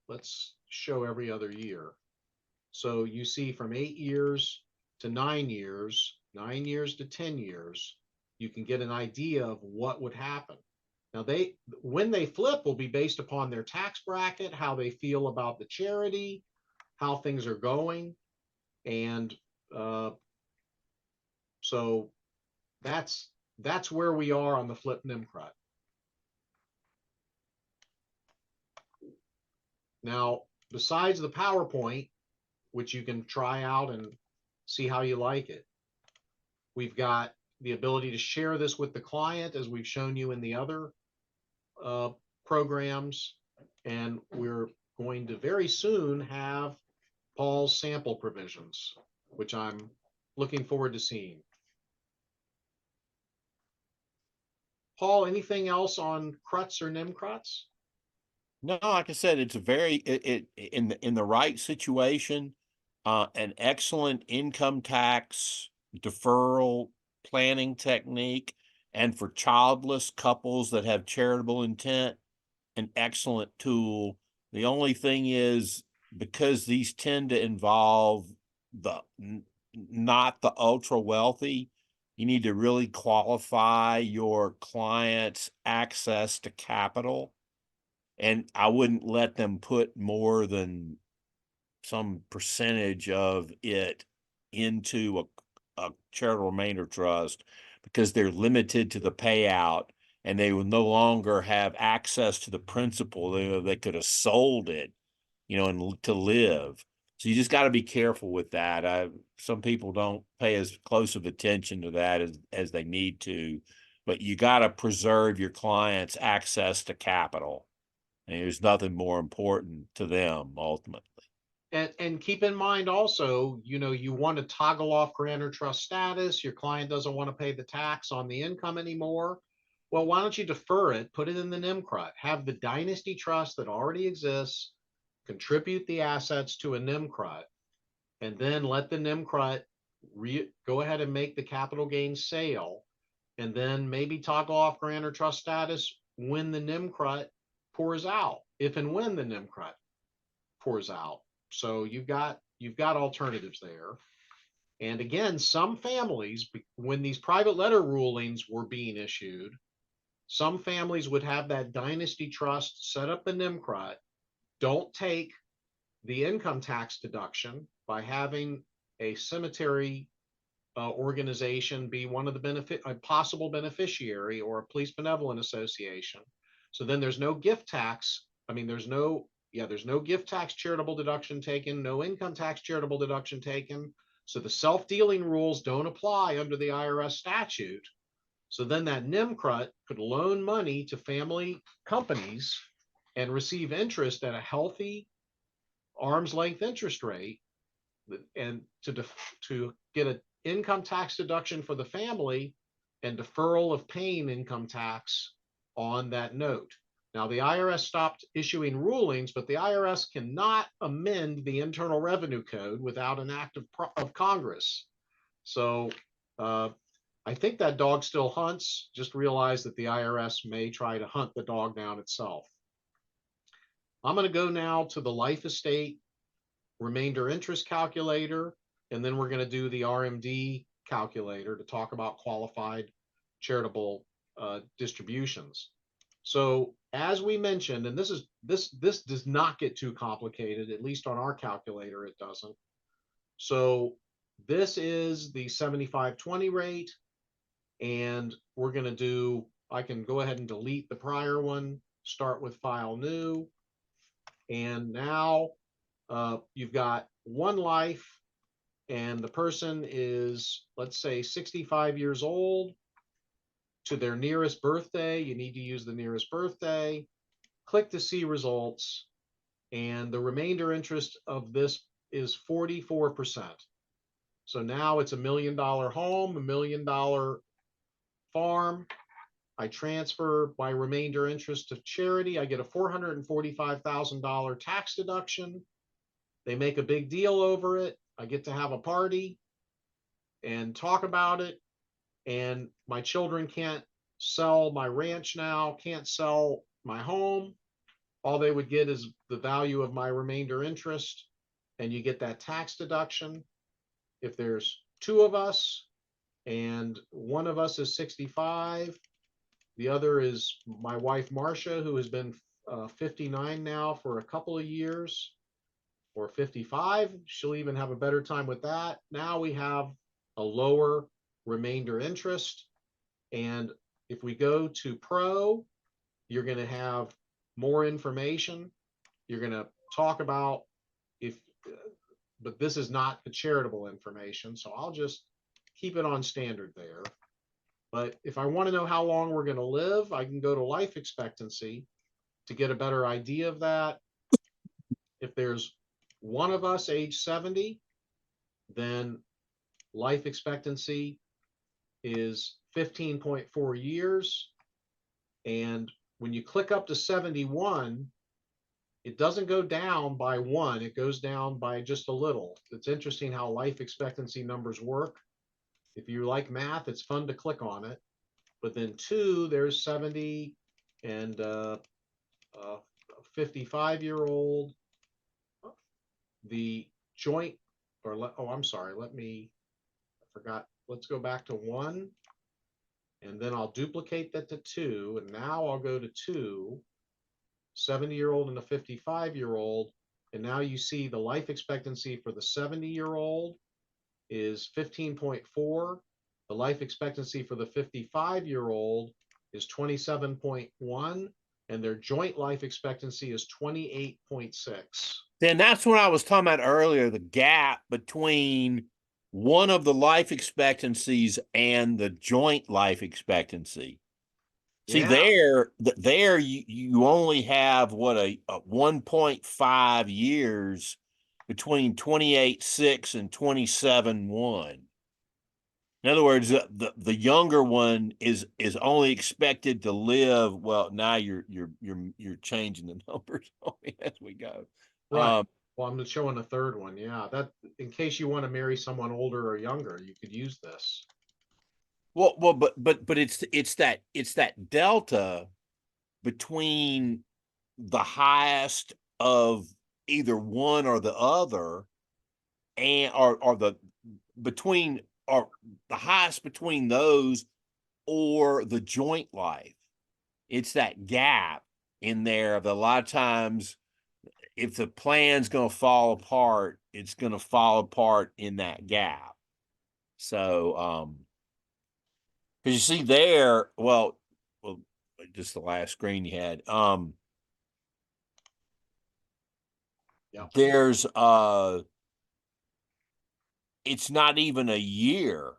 let's show every other year. So you see from 8 years to 9 years, 9 years to 10 years, you can get an idea of what would happen. Now when they flip will be based upon their tax bracket, how they feel about the charity, how things are going. And so that's where we are on the flip NIMCRUT. Now, besides the PowerPoint, which you can try out and see how you like it, we've got the ability to share this with the client, as we've shown you in the other programs. And we're going to very soon have Paul's sample provisions, which I'm looking forward to seeing. Paul, anything else on CRUTs or NIMCRUTs? No, like I said, it's a very in the right situation, an excellent income tax deferral planning technique, and for childless couples that have charitable intent, an excellent tool. The only thing is, because these tend to involve not the ultra wealthy, you need to really qualify your client's access to capital. And I wouldn't let them put more than some percentage of it into a charitable remainder trust, because they're limited to the payout and they will no longer have access to the principal. They could have sold it, and to live. So you just got to be careful with that. Some people don't pay as close of attention to that as they need to, but you got to preserve your client's access to capital. And there's nothing more important to them ultimately. And keep in mind also, you want to toggle off grantor trust status. Your client doesn't want to pay the tax on the income anymore. Well, why don't you defer it, put it in the NIMCRUT, have the dynasty trust that already exists contribute the assets to a NIMCRUT, and then let the NIMCRUT go ahead and make the capital gains sale. and then maybe toggle off grant or trust status when the NIMCRUT pours out, if and when the NIMCRUT pours out. So you've got alternatives there. And again, some families, when these private letter rulings were being issued, some families would have that dynasty trust set up the NIMCRUT, don't take the income tax deduction by having a cemetery organization be one of the a possible beneficiary, or a police benevolent association. So then there's no gift tax. I mean, there's no gift tax charitable deduction taken, no income tax charitable deduction taken. So the self-dealing rules don't apply under the IRS statute. So then that NIMCRUT could loan money to family companies and receive interest at a healthy arm's length interest rate, and to get an income tax deduction for the family and deferral of paying income tax on that note. Now, the IRS stopped issuing rulings, but the IRS cannot amend the Internal Revenue Code without an act of Congress. So I think that dog still hunts. Just realize that the IRS may try to hunt the dog down itself. I'm going to go now to the life estate remainder interest calculator, and then we're going to do the RMD calculator to talk about qualified charitable distributions. So as we mentioned, and this does not get too complicated, at least on our calculator it doesn't. So this is the 75/20 rate, and we're going to do, I can go ahead and delete the prior one, start with file new, and now you've got one life, and the person is, let's say, 65 years old. To their nearest birthday, you need to use the nearest birthday. Click to see results, and the remainder interest of this is 44%. So now it's $1 million home, $1 million farm. I transfer my remainder interest to charity. I get a $445,000 tax deduction. They make a big deal over it. I get to have a party and talk about it. And my children can't sell my ranch now, can't sell my home. All they would get is the value of my remainder interest, and you get that tax deduction. If there's two of us and one of us is 65, the other is my wife, Marcia, who has been 59 now for a couple of years, or 55. She'll even have a better time with that. Now we have a lower remainder interest. And if we go to Pro, you're going to have more information. You're going to talk about but this is not the charitable information. So I'll just keep it on standard there. But if I want to know how long we're going to live, I can go to life expectancy to get a better idea of that. If there's one of us age 70, then life expectancy is 15.4 years. And when you click up to 71, it doesn't go down by 1, it goes down by just a little. It's interesting how life expectancy numbers work. If you like math, it's fun to click on it. But then 2, there's 70, and 55-year-old. The joint, I'm sorry, I forgot. Let's go back to 1, and then I'll duplicate that to 2, and now I'll go to 2, 70-year-old and a 55-year-old, and now you see the life expectancy for the 70-year-old is 15.4. The life expectancy for the 55-year-old is 27.1, and their joint life expectancy is 28.6. Then that's what I was talking about earlier, the gap between one of the life expectancies and the joint life expectancy. See, Yeah. there you only have what a 1.5 years between 28.6 and 27.1. In other words, the younger one is only expected to live. Well, now you're changing the numbers on me as we go. Right. Well, I'm showing a third one. Yeah, that in case you want to marry someone older or younger, you could use this. but it's that delta between the highest of either one or the other, and or the between or the highest between those or the joint life. It's that gap in there that a lot of times, if the plan's going to fall apart, it's going to fall apart in that gap. So, because you see there, well, just the last screen you had, Yeah. there's it's not even a year.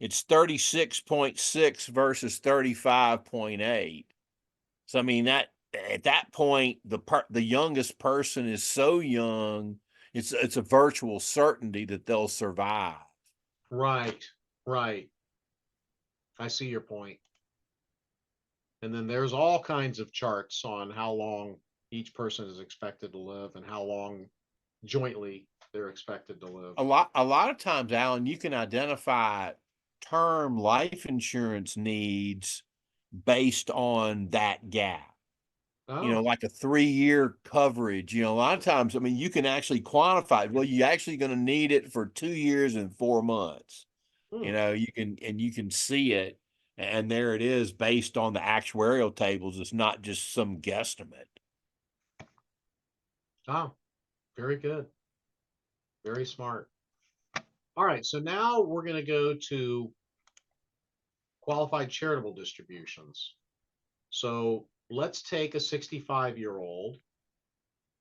It's 36.6 versus 35.8. So I mean, that at that point, the youngest person is so young, it's a virtual certainty that they'll survive. Right. Right. I see your point. And then there's all kinds of charts on how long each person is expected to live and how long jointly they're expected to live. A lot of times, Alan, you can identify term life insurance needs based on that gap. Oh, Like a 3-year coverage. A lot of times, I mean, you can actually quantify it. Well, you're actually going to need it for 2 years and 4 months. hmm. You can see it, and there it is based on the actuarial tables. It's not just some guesstimate. Oh, very good. Very smart. All right. So now we're going to go to qualified charitable distributions. So let's take a 65-year-old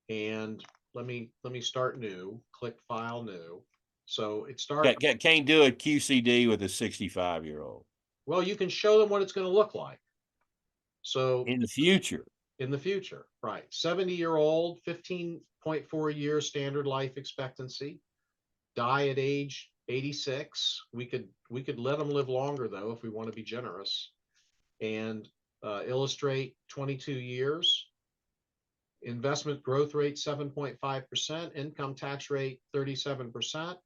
and let me start new, click file new. So it starts, Can't do a QCD with a 65-year-old well, you can show them what it's going to look like. So in the future. in the future, right? 70-year-old, 15.4 years standard life expectancy, die at age 86. We could let them live longer though if we want to be generous, and illustrate 22 years. Investment growth rate 7.5%, income tax rate 37%,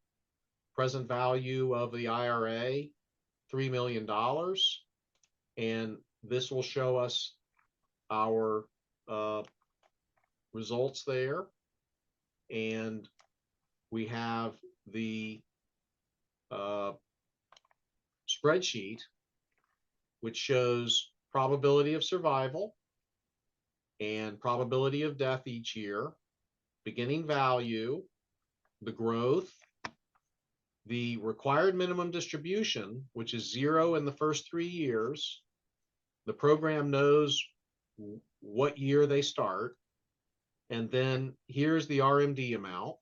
present value of the IRA $3 million. And this will show us our results there. And we have the spreadsheet, which shows probability of survival and probability of death each year, beginning value, the growth, the required minimum distribution, which is 0 in the first 3 years. The program knows what year they start. And then here's the RMD amount,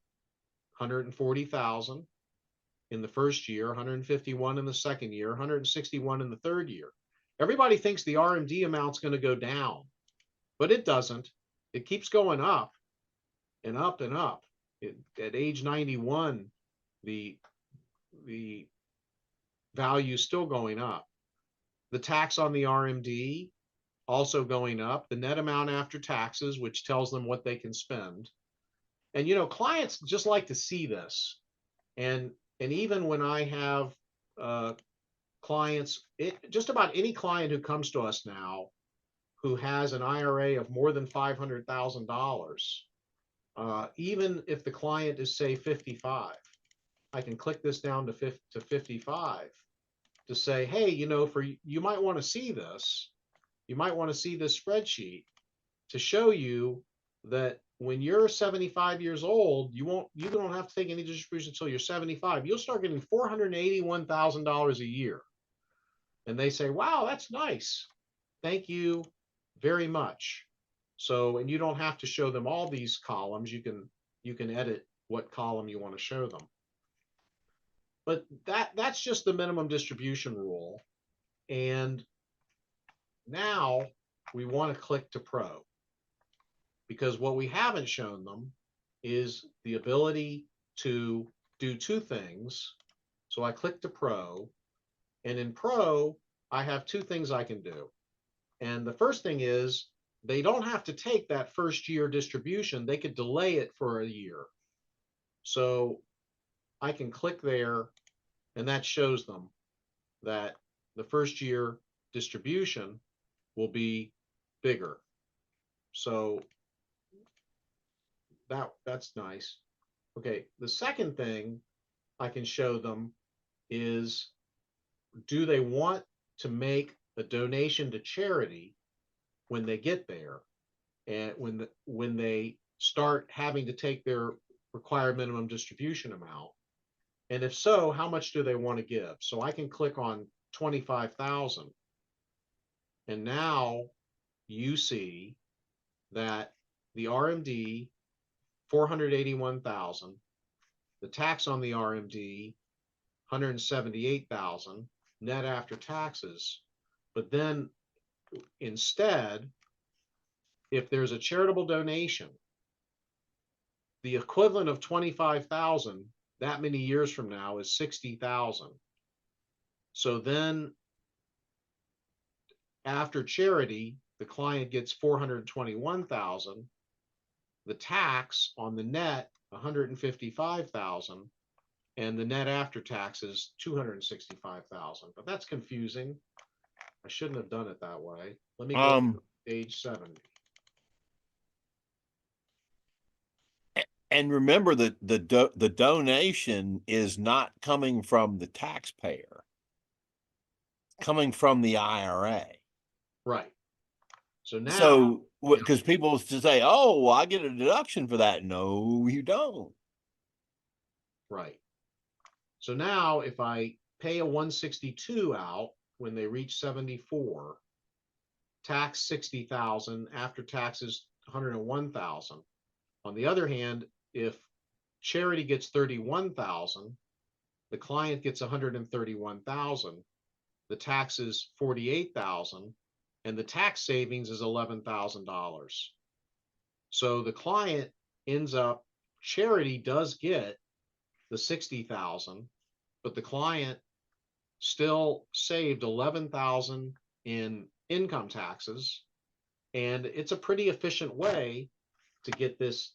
140,000 in the first year, 151 in the second year, 161 in the third year. Everybody thinks the RMD amount's going to go down, but it doesn't. It keeps going up and up and up. At age 91, the value is still going up. The tax on the RMD also going up. The net amount after taxes, which tells them what they can spend. And clients just like to see this. And even when I have clients, just about any client who comes to us now who has an IRA of more than $500,000, even if the client is, say, 55, I can click this down to 55 to say, hey, you might want to see this. You might want to see this spreadsheet to show you that when you're 75 years old, you don't have to take any distribution until you're 75. You'll start getting $481,000 a year. And they say, wow, that's nice. Thank you very much. So, and you don't have to show them all these columns. You can edit what column you want to show them. But that's just the minimum distribution rule. And now we want to click to Pro, because what we haven't shown them is the ability to do two things. So I click to Pro, and in Pro, I have two things I can do. And the first thing is they don't have to take that first year distribution. They could delay it for a year. So I can click there, and that shows them that the first year distribution will be bigger. So that's nice. Okay, the second thing I can show them is, do they want to make a donation to charity when they get there, and when they start having to take their required minimum distribution amount? And if so, how much do they want to give? So I can click on 25,000. And now you see that the RMD, 481,000, the tax on the RMD, 178,000 net after taxes. But then instead, if there's a charitable donation, the equivalent of 25,000 that many years from now is 60,000. So then after charity, the client gets 421,000, the tax on the net 155,000, and the net after taxes 265,000. But that's confusing. I shouldn't have done it that way. Let me go to age 70. And remember that the donation is not coming from the taxpayer, coming from the IRA. Right. So now, so because people to say, "Oh, well, I get a deduction for that." No, you don't. Right. So now, if I pay a 162 out when they reach 74, tax 60,000, after taxes 101,000. On the other hand, if charity gets 31,000, the client gets 131,000, the tax is 48,000, and the tax savings is $11,000. So the client ends up, charity does get the 60,000, but the client still saved 11,000 in income taxes, and it's a pretty efficient way to get this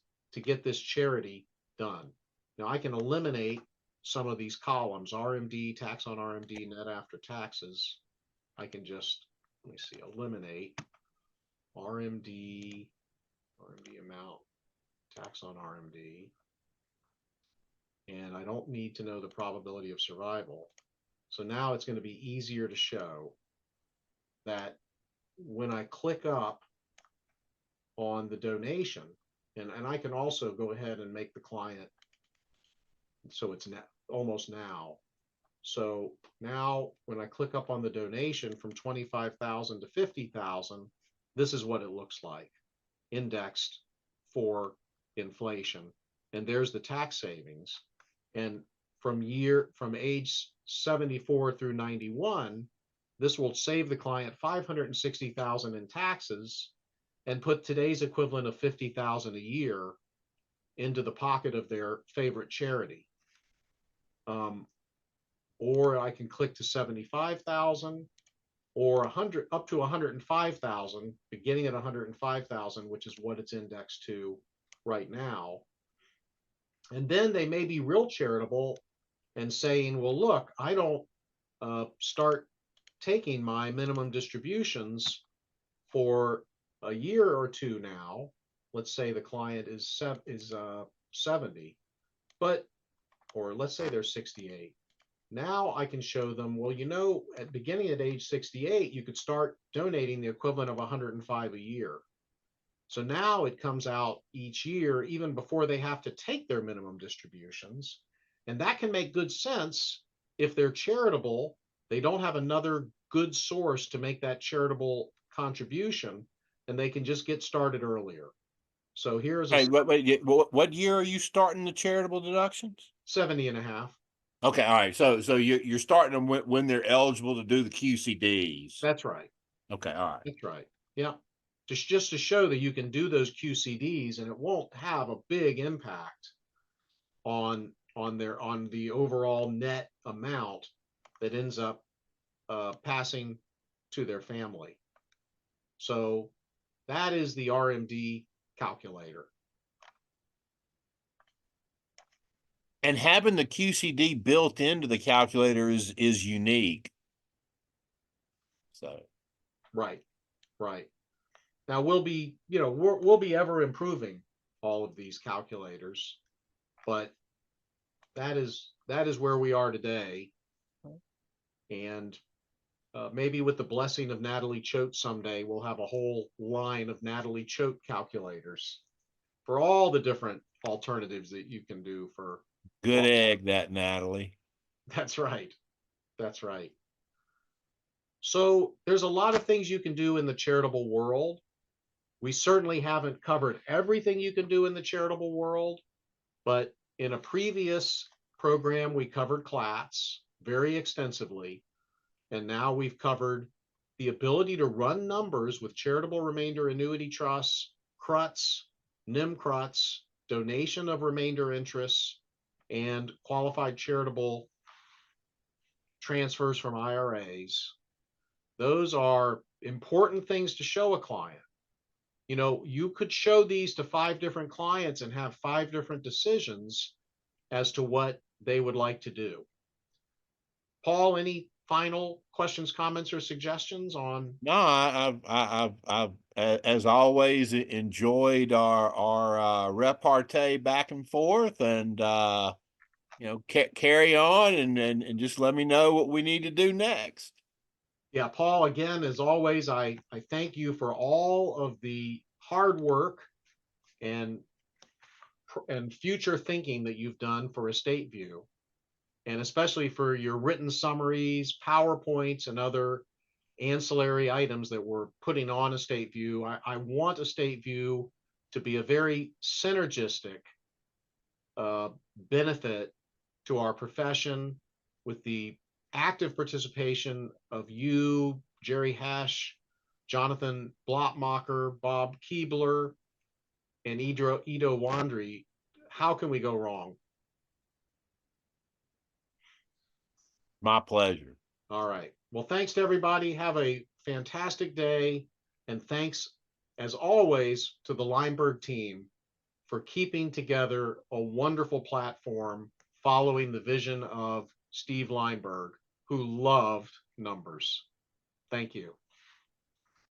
charity done. Now I can eliminate some of these columns: RMD, tax on RMD, net after taxes. I can just, let me see, eliminate RMD amount, tax on RMD, and I don't need to know the probability of survival. So now it's going to be easier to show that when I click up on the donation, and I can also go ahead and make the client so it's almost now. So now when I click up on the donation from 25,000 to 50,000, this is what it looks like, indexed for inflation. And there's the tax savings. And from age 74 through 91, this will save the client 560,000 in taxes and put today's equivalent of 50,000 a year into the pocket of their favorite charity. Or I can click to 75,000, or 100 up to 105,000, beginning at 105,000, which is what it's indexed to right now. And then they may be real charitable and saying, well, look, I don't start taking my minimum distributions for a year or two now. Let's say the client is 70, but, or let's say they're 68. Now I can show them, well, you know, beginning at age 68, you could start donating the equivalent of 105 a year. So now it comes out each year, even before they have to take their minimum distributions. And that can make good sense if they're charitable. They don't have another good source to make that charitable contribution, and they can just get started earlier. So here's Hey, what year are you starting the charitable deductions? 70 and a half. Okay, all right. So you're starting them when they're eligible to do the QCDs. That's right. Okay, all right. That's right. Yeah. Just to show that you can do those QCDs and it won't have a big impact on the overall net amount that ends up passing to their family. So that is the RMD calculator. And having the QCD built into the calculator is unique. So Right, right. Now we'll be, we'll be ever improving all of these calculators, but that is where we are today. And maybe with the blessing of Natalie Choate someday, we'll have a whole line of Natalie Choate calculators for all the different alternatives that you can do for. good egg, that Natalie. That's right. That's right. So there's a lot of things you can do in the charitable world. We certainly haven't covered everything you can do in the charitable world, but in a previous program, we covered CLATS very extensively. And now we've covered the ability to run numbers with charitable remainder annuity trusts, CRUTs, NIM-CRUTs, donation of remainder interests, and qualified charitable transfers from IRAs. Those are important things to show a client. You could show these to 5 different clients and have 5 different decisions as to what they would like to do. Paul, any final questions, comments, or suggestions on? No, I've as always enjoyed our repartee back and forth, and carry on and just let me know what we need to do next. Yeah, Paul, again, as always, I thank you for all of the hard work and future thinking that you've done for Estate View, and especially for your written summaries, PowerPoints, and other ancillary items that we're putting on Estate View. I want Estate View to be a very synergistic benefit to our profession, with the active participation of you, Jerry Hash, Jonathan Blotmacher, Bob Keebler, and Ido Wandry. How can we go wrong? My pleasure. All right. Well, thanks to everybody. Have a fantastic day. And thanks, as always, to the Lineberg team for keeping together a wonderful platform following the vision of Steve Lineberg, who loved numbers. Thank you.